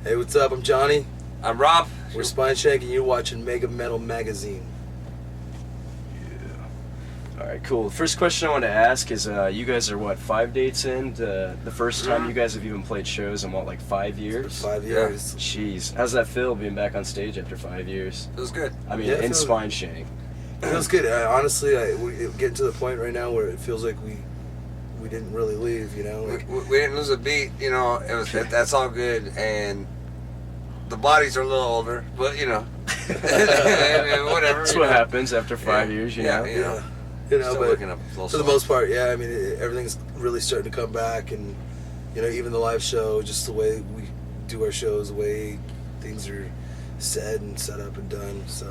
Hey, what's up? I'm Johnny. I'm Rob. We're Spineshank, and you're watching Mega Metal Magazine. All right, cool. The first question I want to ask is, you guys are what, 5 dates in? The first time you guys have even played shows in what, like 5 years? 5 years. Jeez, how's that feel being back on stage after 5 years? Feels good. I mean, Yeah, in Spineshank. It feels good. Honestly, we're getting to the point right now where it feels like we didn't really leave. You know, like, We didn't lose a beat. You know, that's all good. And the bodies are a little older, but you know, whatever. That's what happens after 5 years. You know. yeah. Still But looking up for the most part, yeah. I mean, everything's really starting to come back, and you know, even the live show, just the way we do our shows, the way things are said and set up and done. So.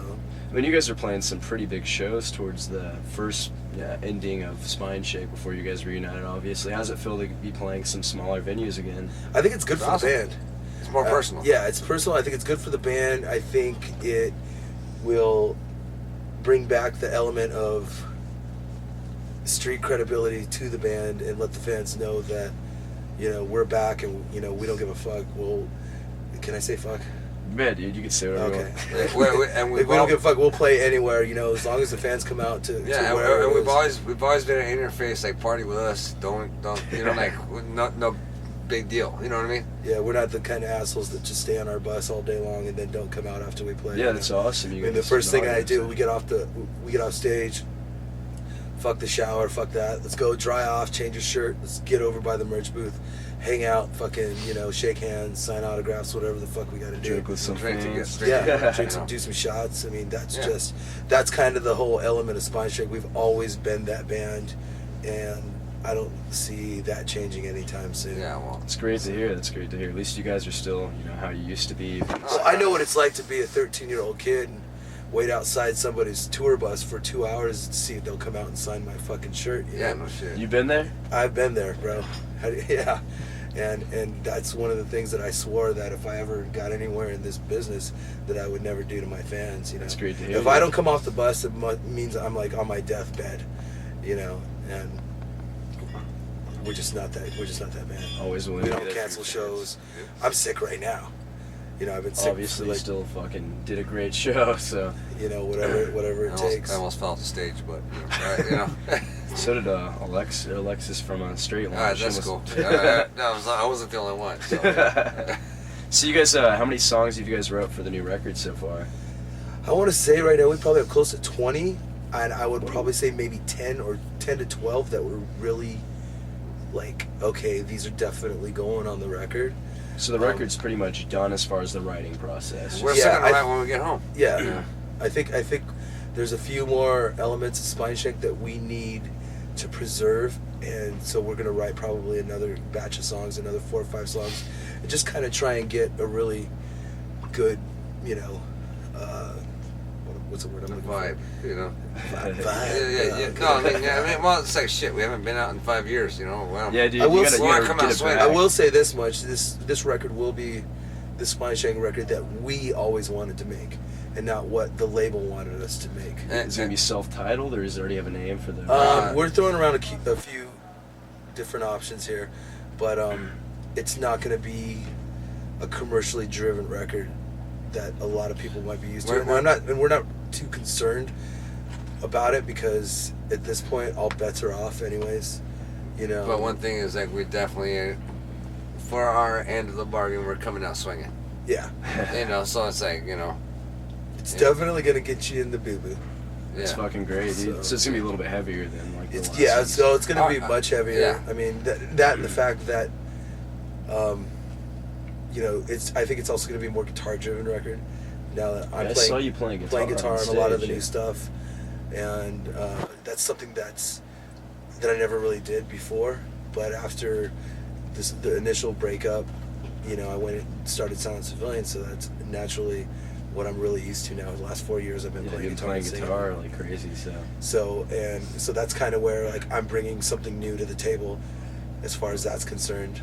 I mean, you guys are playing some pretty big shows towards the first ending of Spineshank before you guys reunited, obviously. How does it feel to be playing some smaller venues again? I think it's good for the band. It's more personal. Yeah, it's personal. I think it's good for the band. I think it will bring back the element of street credibility to the band and let the fans know that, you know, we're back and, you know, we don't give a fuck. Well, can I say fuck? Yeah, dude, you can say whatever you Okay. And we don't give a fuck. We'll play anywhere, you know, as long as the fans come out to wherever. And we've always been an interface, like party with us. Don't you know, like no big deal. You know what I mean? Yeah, we're not the kind of assholes that just stay on our bus all day long and then don't come out after we play. Yeah, that's awesome. I mean, the first thing I do, we get off stage. Fuck the shower, fuck that. Let's go dry off, change your shirt. Let's get over by the merch booth, hang out, fucking, you know, shake hands, sign autographs, whatever the fuck we gotta do. Drink with some fans. Do some shots. I mean, that's kind of the whole element of Spineshank. We've always been that band, and I don't see that changing anytime soon. Yeah, well, it's great to hear. That's great to hear. At least you guys are still, you know, how you used to be. Well, I know what it's like to be a 13-year-old kid and wait outside somebody's tour bus for 2 hours to see if they'll come out and sign my fucking shirt. Yeah, no shit. You been there? I've been there, bro. Yeah. And that's one of the things that I swore that if I ever got anywhere in this business that I would never do to my fans, you know. That's great to hear. If I don't come off the bus, it means I'm like on my deathbed, you know, and we're just not that bad. Always willing We to don't get cancel every shows. I'm sick right now. You know, I've been sick. Obviously, for still fucking did a great show, so. You know, whatever it takes. I almost fell off the stage, but you know. So did Alexis from Straight Line. Alright, that's cool. I wasn't the only one. So, So you guys, how many songs have you guys wrote for the new record so far? I want to say right now we probably have close to 20, and I would probably say maybe 10 to 12 that were really like, okay, these are definitely going on the record. So the record's pretty much done as far as the writing process. we're gonna write when we get home. Yeah. I think there's a few more elements of Spineshank that we need to preserve, and so we're gonna write probably another batch of songs, another 4 or 5 songs, and just kind of try and get a really good, you know, what's the word I'm looking Vibe, for? you know. Vibe. Yeah. No, I mean, well, it's like shit. We haven't been out in 5 years, you know. Well, Yeah, dude, I will you gotta, say- you gotta Come get out it swinging. back. I will say this much: this record will be the Spineshank record that we always wanted to make, and not what the label wanted us to make. Is it gonna be self-titled, or does it already have a name for the? We're throwing around a few different options here, but it's not going to be a commercially driven record that a lot of people might be used to. We're not too concerned about it because at this point all bets are off anyways, you know. But one thing is, like, we definitely, for our end of the bargain, we're coming out swinging. Yeah. You know, so it's like, you know. It's definitely going to get you in the boo-boo. It's fucking great, dude. So it's gonna be a little bit heavier than like the last ones. So it's going to be much heavier. Yeah. I mean, that and the fact that, you know, I think it's also going to be a more guitar-driven record. Now that I'm I saw you playing guitar on a lot of the new stuff, and that's something that I never really did before. But after the initial breakup, you know, I went and started Silent Civilian, so that's naturally what I'm really used to now. The last 4 years I've been playing guitar like crazy. So that's kind of where like I'm bringing something new to the table, as far as that's concerned.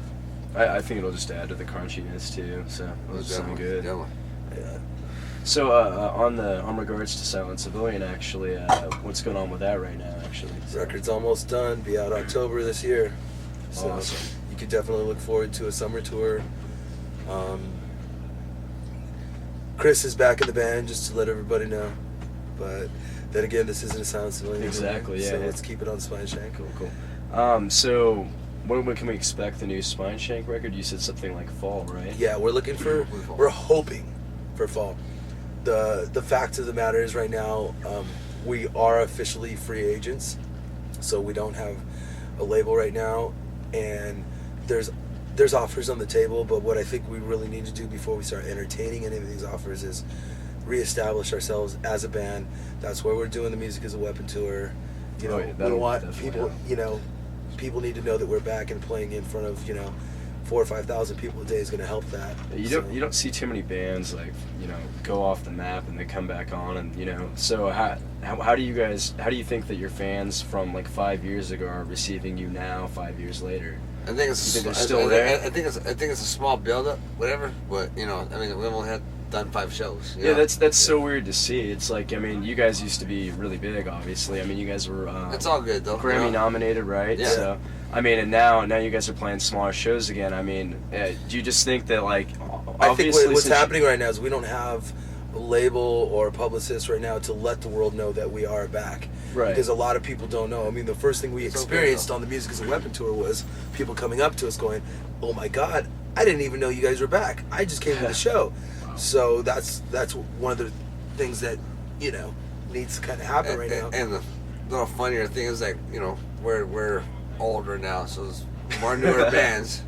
I think it'll just add to the crunchiness too. So it'll just sound good. Yeah. So on regards to Silent Civilian, actually, what's going on with that right now? Actually, Record's almost done. Be out October this year. So Awesome. you could definitely look forward to a summer tour. Chris is back in the band, just to let everybody know. But then again, this isn't a Sound Civilian. Exactly, yeah. So let's keep it on Spineshank. Cool. So when can we expect the new Spineshank record? You said something like fall, right? Yeah, we're hoping for fall. The fact of the matter is right now, we are officially free agents, so we don't have a label right now, and there's offers on the table, but what I think we really need to do before we start entertaining any of these offers is reestablish ourselves as a band. That's why we're doing the Music as a Weapon tour. You know, we want people, you know, people need to know that we're back and playing in front of, you know, 4,000 or 5,000 people a day is going to help that. You don't see too many bands like, you know, go off the map and they come back on, and you know. So how do you think that your fans from like 5 years ago are receiving you now 5 years later? I think it's still there. I think it's a small build-up, whatever. But you know, I mean, we've only done 5 shows. Yeah, that's so weird to see. It's like, I mean, you guys used to be really big, obviously. I mean, you guys were it's all good though. Grammy nominated, right? Yeah. So I mean, and now you guys are playing smaller shows again. I mean, do you just think that like I think what's happening right now is we don't have a label or a publicist right now to let the world know that we are back. Right. Because a lot of people don't know. I mean, the first thing we experienced on the Music as a Weapon tour was people coming up to us going, "Oh my God, I didn't even know you guys were back. I just came to the show." So that's one of the things that, you know, needs to kind of happen right now. And the little funnier thing is that, you know, we're older now, so there's more newer bands,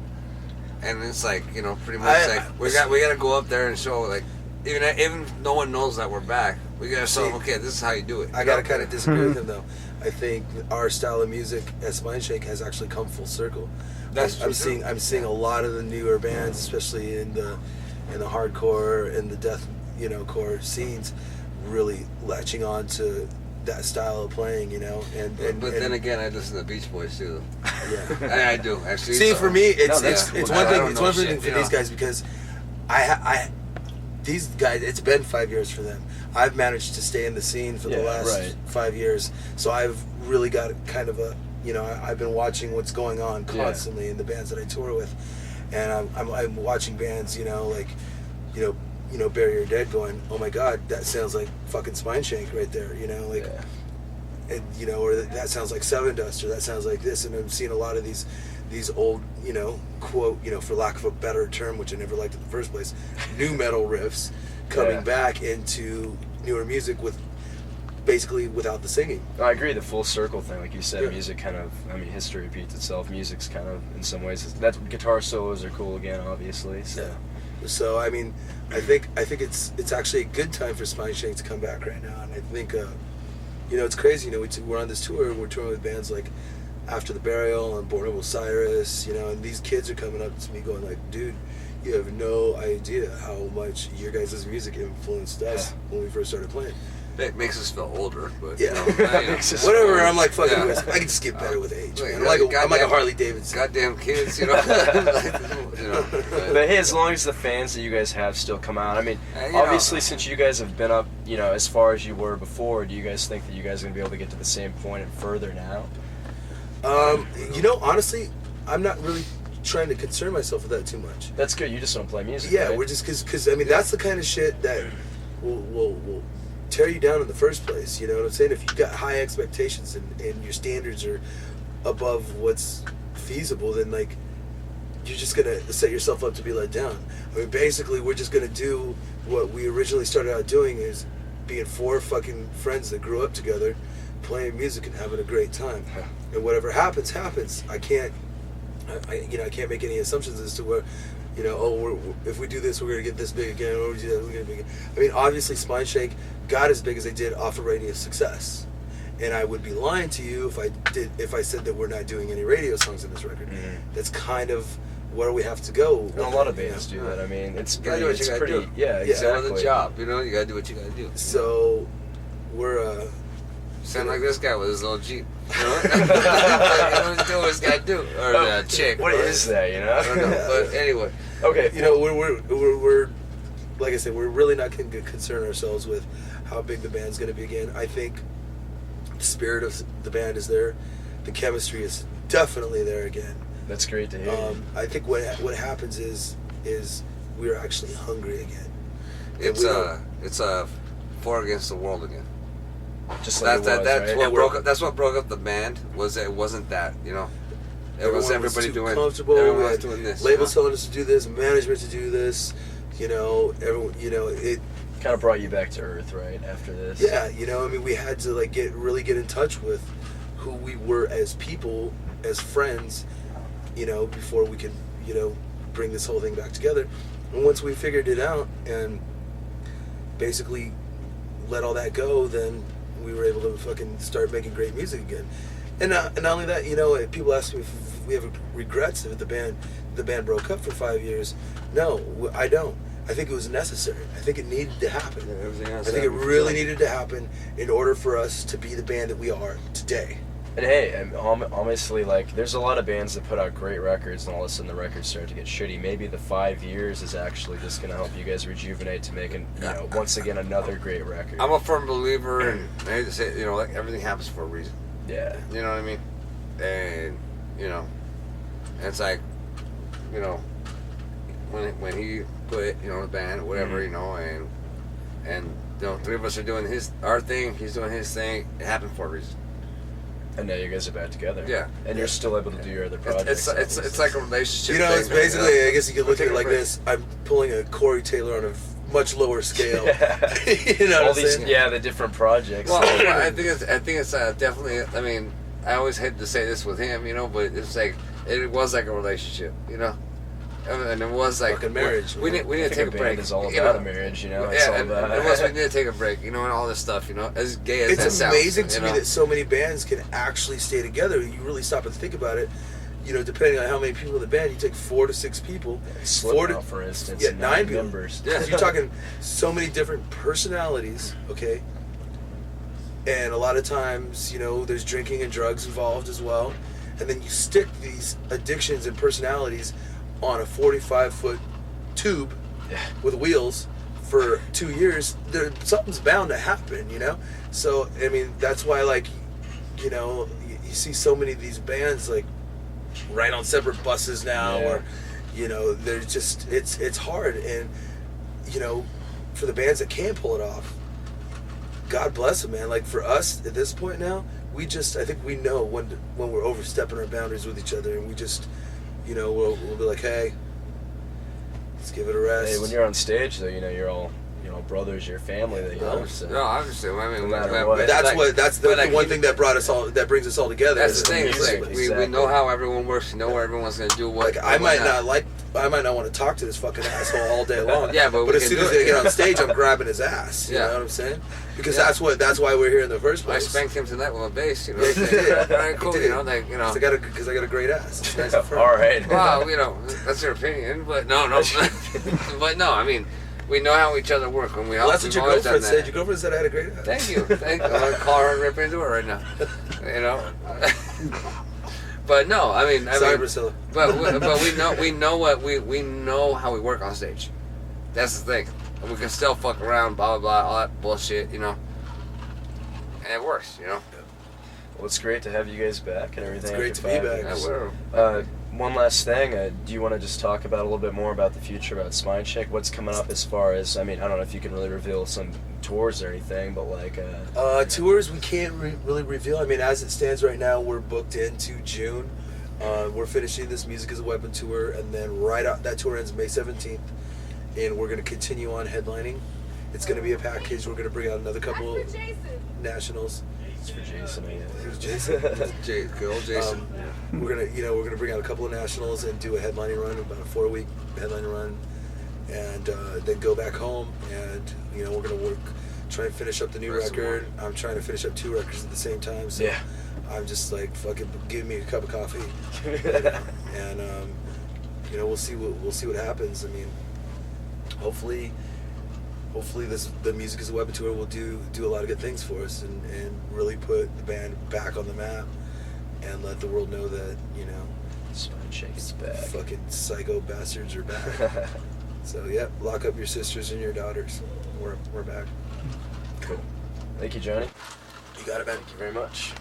and it's like, you know, pretty much we got to go up there and show, like, even if no one knows that we're back, we got to show them, okay, this is how you do it. I got to kind of disagree with him though. I think our style of music as Spineshank has actually come full circle. I'm seeing a lot of the newer bands, especially in the hardcore and the death, you know, core scenes, really latching on to that style of playing, you know. But then again, I listen to Beach Boys too. Yeah, I do actually. See, for me, it's cool. one thing. It's one thing for these guys because these guys. It's been 5 years for them. I've managed to stay in the scene for the last 5 years, so I've really got kind of a, you know, I've been watching what's going on constantly in the bands that I tour with, and I'm watching bands, you know, like, you know, Bury Your Dead, going, "Oh my God, that sounds like fucking Spineshank right there," you know, like, and, you know, or that sounds like Seven Dust, or that sounds like this, and I'm seeing a lot of these old, you know, quote, you know, for lack of a better term, which I never liked in the first place, new metal riffs coming back into newer music with basically without the singing. I agree, the full circle thing, like you said, music kind of, I mean, history repeats itself. Music's kind of, in some ways, that guitar solos are cool again, obviously. So. Yeah. So I mean, I think it's actually a good time for Spineshank to come back right now, and I think, you know, it's crazy. You know, we're on this tour, and we're touring with bands like After the Burial and Born of Osiris, you know, and these kids are coming up to me going like, "Dude, you have no idea how much your guys' music influenced us when we first started playing." It makes us feel older, but yeah, whatever. I'm like, fucking, I can just get better with age. I'm like a Harley Davidson. Goddamn kids, you know. But hey, as long as the fans that you guys have still come out, I mean, obviously, since you guys have been up, you know, as far as you were before, do you guys think that you guys are gonna be able to get to the same point and further now? You know, honestly, I'm not really trying to concern myself with that too much. That's good. You just want to play music. Yeah, right? we're just because I mean that's the kind of shit that will tear you down in the first place. You know what I'm saying? If you've got high expectations and your standards are above what's feasible, then like you're just gonna set yourself up to be let down. I mean, basically, we're just gonna do what we originally started out doing, is being 4 fucking friends that grew up together, playing music and having a great time. And whatever happens, happens. I can't make any assumptions as to where, you know, if we do this, we're gonna get this big again, or we do that, we're gonna be again. I mean, obviously, Spineshank got as big as they did off of radio success, and I would be lying to you if I said that we're not doing any radio songs in this record. Mm-hmm. That's kind of where we have to go. And a lot of bands do that. I mean, it's pretty. It's pretty. Yeah, exactly. It's the job. You know, you gotta do what you gotta do. So we're sound like this guy with his little Jeep. You know? What this guy do? Or the chick. What is that, you know? I don't know. But anyway. Okay. You know, we're like I said, we're really not going to concern ourselves with how big the band's going to be again. I think the spirit of the band is there. The chemistry is definitely there again. That's great to hear. I think what happens is we're actually hungry again. It's a four against the world again. Just like That's what broke up the band. Was it wasn't that, you know? It was everybody too doing. comfortable. Everyone was doing this. Labels telling us to do this, management to do this. You know, everyone. You know, it kind of brought you back to earth, right? After this. Yeah, you know, I mean, we had to like get in touch with who we were as people, as friends. You know, before we could, you know, bring this whole thing back together. And once we figured it out and basically let all that go, then we were able to fucking start making great music again. And not only that, you know, people ask me if we have regrets if the band broke up for 5 years. No, I don't. I think it was necessary. I think it needed to happen. Yeah, I think it really needed to happen in order for us to be the band that we are today. And hey, honestly, like, there's a lot of bands that put out great records, and all of a sudden the records start to get shitty. Maybe the 5 years is actually just going to help you guys rejuvenate to make, once again, another great record. I'm a firm believer, and I hate to say it, you know, like, everything happens for a reason. Yeah. You know what I mean? And, you know, and it's like, you know, when he quit, you know, the band, whatever, you know, and you know, three of us are doing our thing, he's doing his thing. It happened for a reason. And now you guys are back together. Yeah. And you're still able to do your other projects. It's like a relationship. You know, thing, it's basically, you know? I guess you could look at it like this. I'm pulling a Corey Taylor on a much lower scale. You know what I'm saying? Yeah, the different projects. Well, I think it's definitely. I mean, I always hate to say this with him, you know, but it's like it was like a relationship, you know, and it was like fucking marriage. We need to take a break. It's all about a marriage, you know. It's all about. It was. We need to take a break, you know, and all this stuff, you know. As gay as it's that amazing sounds, to me that so many bands can actually stay together. You really stop and think about it. You know, depending on how many people in the band, you take 4 to 6 people. Slipknot, for instance, 9 members. Yeah, you're talking so many different personalities, okay? And a lot of times, you know, there's drinking and drugs involved as well. And then you stick these addictions and personalities on a 45-foot tube with wheels for 2 years. Something's bound to happen, you know? So, I mean, that's why, like, you know, you see so many of these bands, like, ride on separate buses now, or, you know, they're just, it's hard. And, you know, for the bands that can pull it off, God bless them, man. Like, for us at this point now, I think we know when we're overstepping our boundaries with each other, and we just, you know, we'll be like, hey, let's give it a rest. Hey, when you're on stage, though, you know, you're all, you know, brothers, your family, that you know. So. No, obviously, I mean, no matter what. That's the one thing that brings us all together. That's the thing. It's like, we know how everyone works. We know what everyone's gonna do. What I might not want to talk to this fucking asshole all day long. Yeah, but as soon as they get on stage, I'm grabbing his ass. You know what I'm saying? Because that's why we're here in the first place. I spanked him tonight with a bass. You know, all right, cool. You know, like, you know, because I got a great ass. Nice all right. Well, you know, that's your opinion, but no, but no. I mean, we know how each other work when we help. Well, that's what your girlfriend said. Your girlfriend said I had a great ass. Thank you. I'm gonna call her and rip into her right now. You know. But no, I mean, Sorry, Priscilla. But we know how we work on stage. That's the thing. And we can still fuck around, blah blah blah, all that bullshit, you know. And it works, you know. Well, it's great to have you guys back and everything. It's great to be back. One last thing, do you want to just talk about a little bit more about the future, about Spineshank? What's coming up as far as, I mean, I don't know if you can really reveal some tours or anything, but like... tours we can't really reveal. I mean, as it stands right now, we're booked into June. We're finishing this Music as a Weapon tour, and then that tour ends May 17th, and we're going to continue on headlining. It's going to be a package. We're going to bring out another couple nationals. It's for Jason, I guess. It was Jason. Good Jason. We're gonna bring out a couple of nationals and do a headlining run, about a 4-week headlining run, and then go back home. And you know, we're gonna try and finish up the new record. I'm trying to finish up 2 records at the same time. So yeah. I'm just like, fucking give me a cup of coffee, and you know, we'll see what happens. I mean, hopefully the Music as a Weapon tour will do a lot of good things for us and really put the band back on the map and let the world know that, you know, Spineshank is back. Fucking psycho bastards are back. So yeah, lock up your sisters and your daughters. We're back. Cool. Thank you, Johnny. You got it, man. Thank you very much.